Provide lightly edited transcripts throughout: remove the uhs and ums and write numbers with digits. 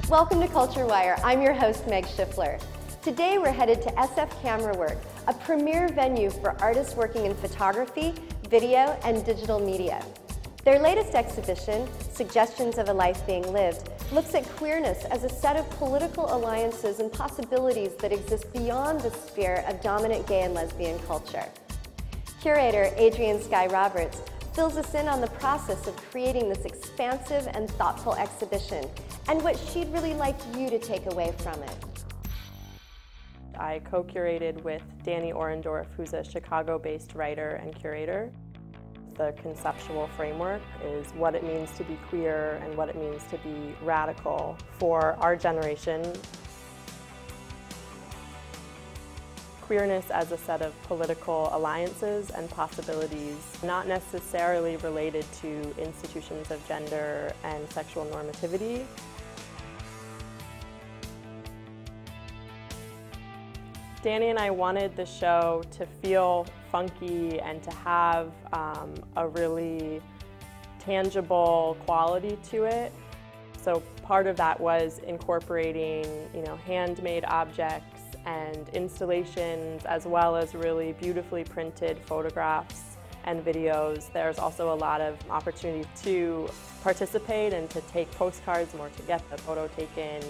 Welcome to Culture Wire. I'm your host, Meg Schiffler. Today we're headed to SF Camerawork, a premier venue for artists working in photography, video, and digital media. Their latest exhibition, Suggestions of a Life Being Lived, looks at queerness as a set of political alliances and possibilities that exist beyond the sphere of dominant gay and lesbian culture. Curator Adrienne Skye Roberts fills us in on the process of creating this expansive and thoughtful exhibition and what she'd really like you to take away from it. I co-curated with Danny Orendorff, who's a Chicago-based writer and curator. The conceptual framework is what it means to be queer and what it means to be radical for our generation. Queerness as a set of political alliances and possibilities, not necessarily related to institutions of gender and sexual normativity. Danny and I wanted the show to feel funky and to have a really tangible quality to it. So part of that was incorporating, handmade objects and installations, as well as really beautifully printed photographs and videos. There's also a lot of opportunity to participate and to take postcards or to get the photo taken,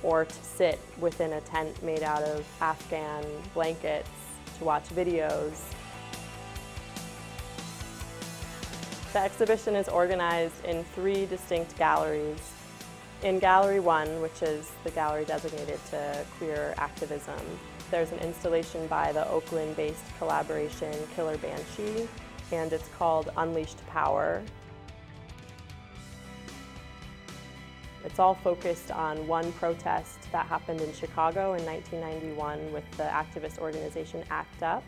or to sit within a tent made out of Afghan blankets to watch videos. The exhibition is organized in 3 distinct galleries. In Gallery 1, which is the gallery designated to queer activism, there's an installation by the Oakland-based collaboration Killer Banshee, and it's called Unleashed Power. It's all focused on one protest that happened in Chicago in 1991 with the activist organization ACT UP,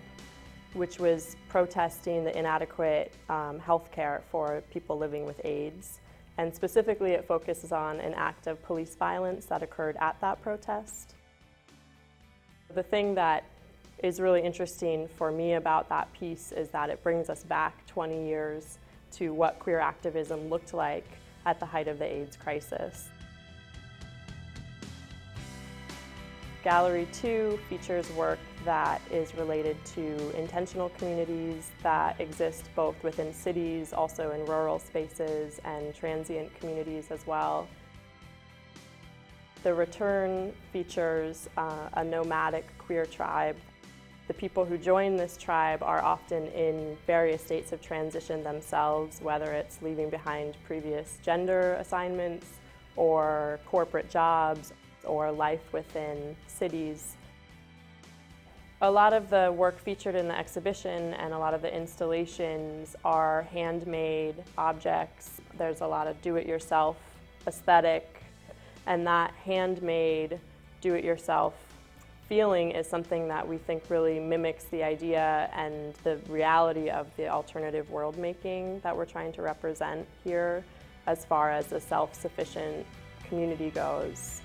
which was protesting the inadequate health care for people living with AIDS. And specifically, it focuses on an act of police violence that occurred at that protest. The thing that is really interesting for me about that piece is that it brings us back 20 years to what queer activism looked like at the height of the AIDS crisis. Gallery 2 features work that is related to intentional communities that exist both within cities, also in rural spaces, and transient communities as well. The Return features a nomadic queer tribe. The people who join this tribe are often in various states of transition themselves, whether it's leaving behind previous gender assignments or corporate jobs or life within cities. A lot of the work featured in the exhibition and a lot of the installations are handmade objects. There's a lot of do-it-yourself aesthetic, and that handmade, do-it-yourself feeling is something that we think really mimics the idea and the reality of the alternative world making that we're trying to represent here as far as a self-sufficient community goes.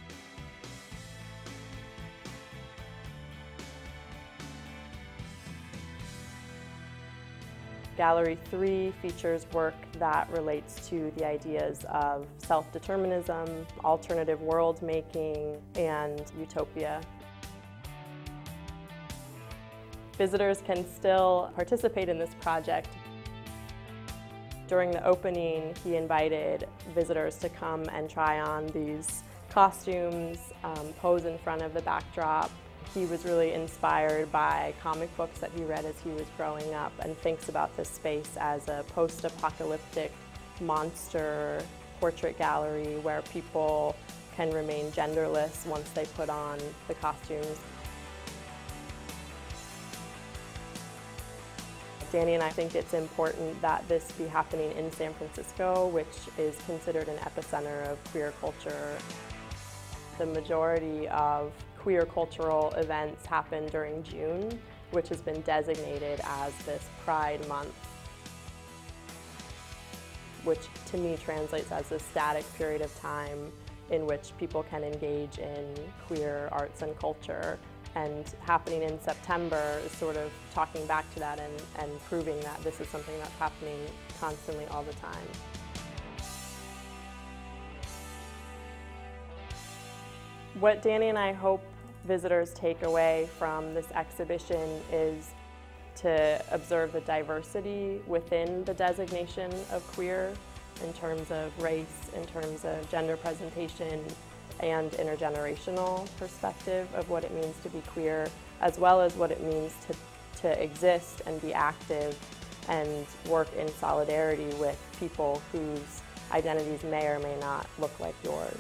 Gallery 3 features work that relates to the ideas of self-determinism, alternative world making, and utopia. Visitors can still participate in this project. During the opening, he invited visitors to come and try on these costumes, pose in front of the backdrop. He was really inspired by comic books that he read as he was growing up and thinks about this space as a post-apocalyptic monster portrait gallery where people can remain genderless once they put on the costumes. Danny and I think it's important that this be happening in San Francisco, which is considered an epicenter of queer culture. The majority of queer cultural events happen during June, which has been designated as this Pride Month, which to me translates as a static period of time in which people can engage in queer arts and culture. And happening in September is sort of talking back to that and proving that this is something that's happening constantly all the time. What Danny and I hope visitors take away from this exhibition is to observe the diversity within the designation of queer in terms of race, in terms of gender presentation, and intergenerational perspective of what it means to be queer, as well as what it means to exist and be active and work in solidarity with people whose identities may or may not look like yours.